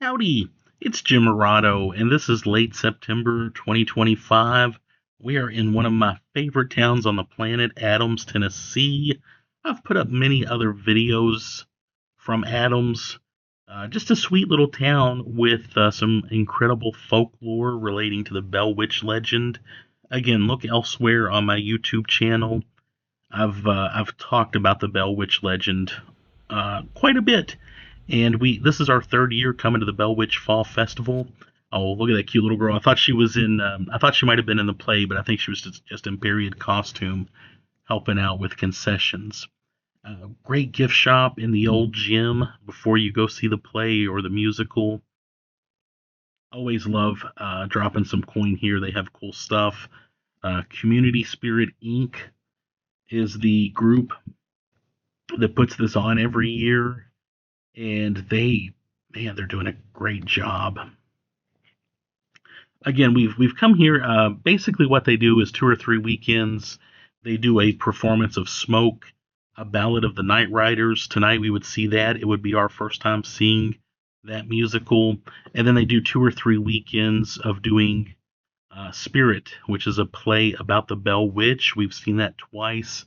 Howdy, it's Jim Morado, and this is late September 2025. We are in one of my favorite towns on the planet, Adams, Tennessee. I've put up many other videos from Adams. Just a sweet little town with some incredible folklore relating to the Bell Witch legend. Again, look elsewhere on my YouTube channel. I've talked about the Bell Witch legend quite a bit, and we this is our third year coming to the Bell Witch Fall Festival. Oh, look at that cute little girl! I thought she was in. I thought she might have been in the play, but I think she was just in period costume, helping out with concessions. Great gift shop in the old gym before you go see the play or the musical. Always love dropping some coin here. They have cool stuff. Community Spirit Inc. is the group that puts this on every year, and they're doing a great job. Again, we've come here. Basically, what they do is 2 or 3 weekends. They do a performance of Smoke, a Ballad of the Night Riders. Tonight we would see that. It would be our first time seeing that musical, and then they do 2 or 3 weekends of doing Spirit, which is a play about the Bell Witch. We've seen that twice.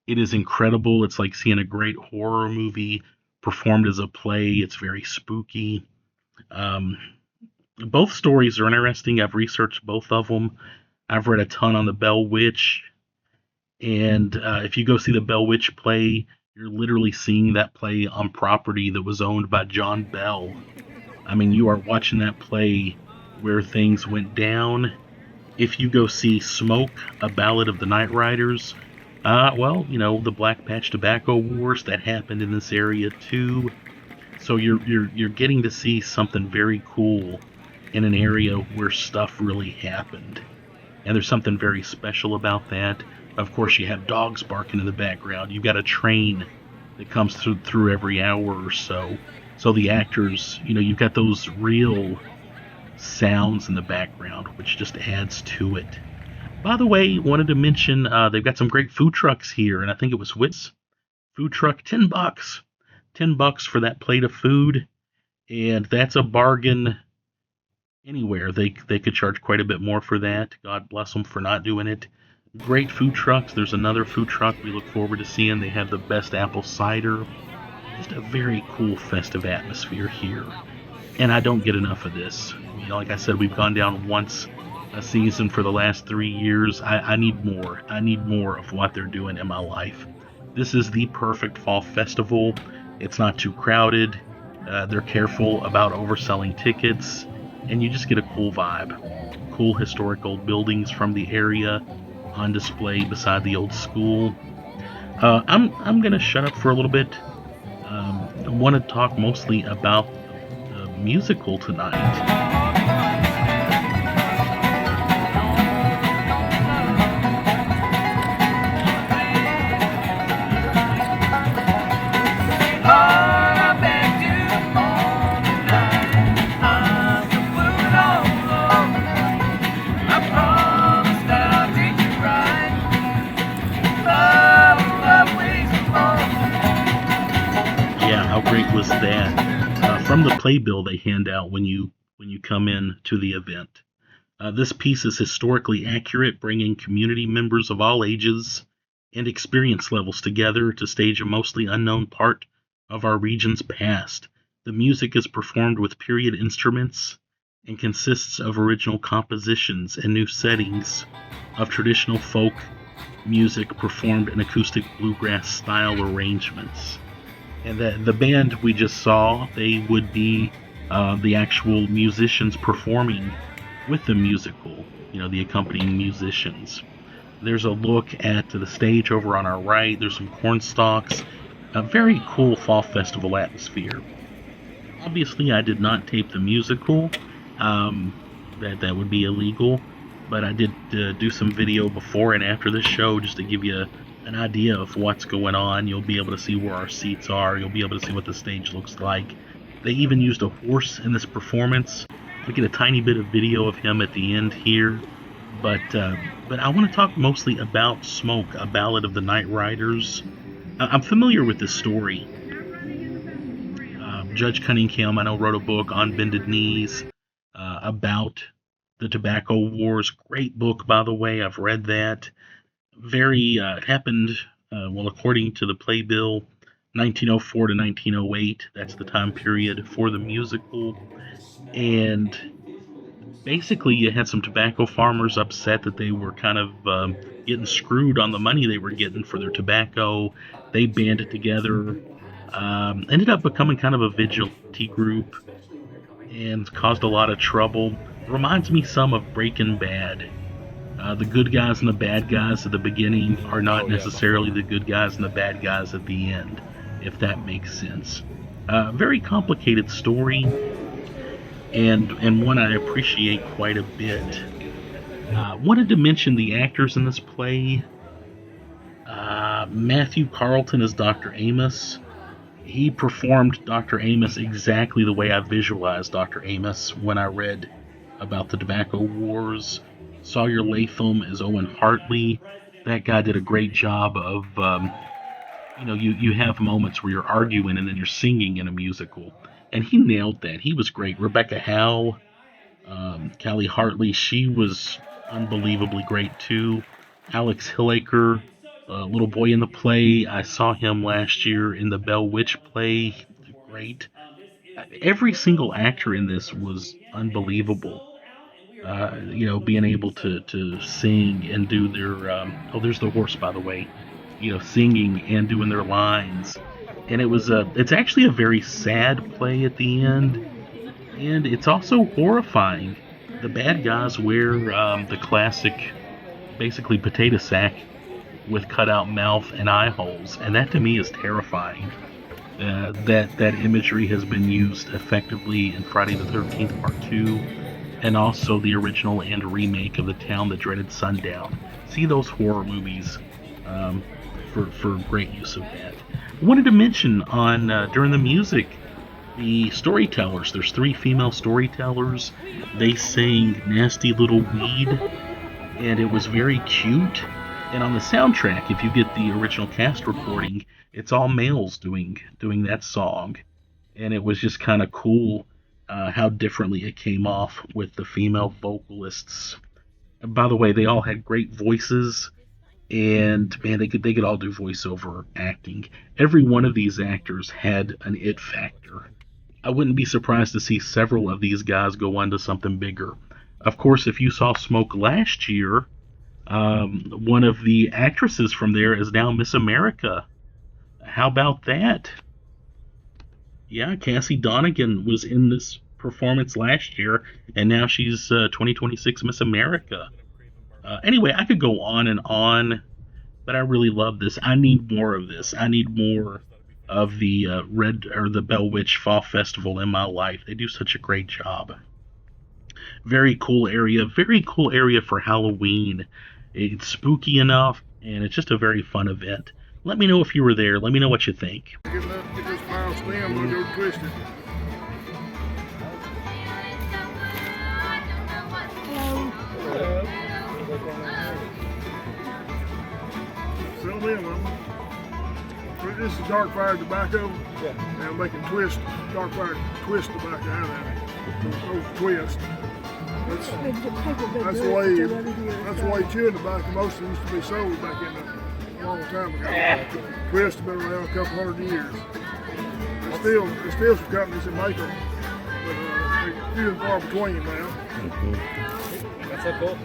It is incredible. It's like seeing a great horror movie performed as a play. It's very spooky. Um, Both stories are interesting. I've researched both of them. I've read a ton on the Bell Witch. And if you go see the Bell Witch play, you're literally seeing that play on property that was owned by John Bell. I mean, you are watching that play where things went down. If you go see Smoke, a Ballad of the Night Riders, the Black Patch Tobacco Wars that happened in this area too. So you're getting to see something very cool in an area where stuff really happened, and there's something very special about that. Of course, you have dogs barking in the background. You've got a train that comes through every hour or so. So the actors, you've got those real sounds in the background, which just adds to it. By the way, wanted to mention they've got some great food trucks here, and I think it was Witt's food truck, $10, $10 for that plate of food, and that's a bargain anywhere. They could charge quite a bit more for that. God bless them for not doing it. Great food trucks. There's another food truck we look forward to seeing. They have the best apple cider. Just a very cool festive atmosphere here, and I don't get enough of this. Like I said, we've gone down once a season for the last 3 years. I need more. I need more of what they're doing in my life. This is the perfect fall festival. It's not too crowded. They're careful about overselling tickets, and you just get a cool vibe. Cool historical buildings from the area on display beside the old school. I'm gonna shut up for a little bit. I want to talk mostly about the musical tonight. Yeah, how great was that? From the playbill they hand out when you come in to the event. This piece is historically accurate, bringing community members of all ages and experience levels together to stage a mostly unknown part of our region's past. The music is performed with period instruments and consists of original compositions and new settings of traditional folk music performed in acoustic bluegrass style arrangements. And the band we just saw, they would be the actual musicians performing with the musical, the accompanying musicians. There's a look at the stage over on our right. There's some corn stalks. A very cool fall festival atmosphere. Obviously, I did not tape the musical. That would be illegal. But I did do some video before and after the show just to give you an idea of what's going on. You'll be able to see where our seats are. You'll be able to see what the stage looks like. They even used a horse in this performance. We get a tiny bit of video of him at the end here. But I want to talk mostly about Smoke, a Ballad of the Night Riders. I'm familiar with this story. Judge Cunningham, I know, wrote a book on bended knees about the tobacco wars. Great book, by the way. I've read that. Very happened, well, according to the playbill, 1904 to 1908. That's the time period for the musical. And basically, you had some tobacco farmers upset that they were kind of getting screwed on the money they were getting for their tobacco. They banded together, ended up becoming kind of a vigilante group, and caused a lot of trouble. Reminds me some of Breaking Bad. The good guys and the bad guys at the beginning are not necessarily the good guys and the bad guys at the end, if that makes sense. Very complicated story, and one I appreciate quite a bit. Wanted to mention the actors in this play. Matthew Carlton as Dr. Amos. He performed Dr. Amos exactly the way I visualized Dr. Amos when I read about the tobacco wars. Sawyer Latham as Owen Hartley. That guy did a great job of, you have moments where you're arguing and then you're singing in a musical. And he nailed that. He was great. Rebecca Howe, Callie Hartley, she was unbelievably great too. Alex Hillaker, little boy in the play. I saw him last year in the Bell Witch play. Great. Every single actor in this was unbelievable. Being able to sing and do their there's the horse, by the way. Singing and doing their lines, and it's actually a very sad play at the end, and it's also horrifying. The bad guys wear the classic, basically potato sack with cutout mouth and eye holes, and that to me is terrifying. That imagery has been used effectively in Friday the 13th Part 2, and also the original and remake of The Town That Dreaded Sundown. See those horror movies for great use of that. I wanted to mention on during the music, the storytellers. There's 3 female storytellers. They sang Nasty Little Weed, and it was very cute. And on the soundtrack, if you get the original cast recording, it's all males doing that song. And it was just kind of cool how differently it came off with the female vocalists. And by the way, they all had great voices, and man, they could all do voiceover acting. Every one of these actors had an it factor. I wouldn't be surprised to see several of these guys go on to something bigger. Of course, if you saw Smoke last year, one of the actresses from there is now Miss America. How about that? Yeah, Cassie Donegan was in this performance last year, and now she's 2026 Miss America. Anyway, I could go on and on, but I really love this. I need more of this. I need more of the the Bell Witch Fall Festival in my life. They do such a great job. Very cool area for Halloween. It's spooky enough, and it's just a very fun event. Let me know if you were there. Let me know what you think. Get this final stem, we'll go twist it. Settle in, Mama. This is dark fire tobacco. Yeah. And they can twist, dark fire twist tobacco out of it. Those twist. That's the way chewing tobacco mostly used to be sold back in a long time ago. Twist has been around a couple hundred years. There's still some companies that make them, but they're few and far between now. That's so cool.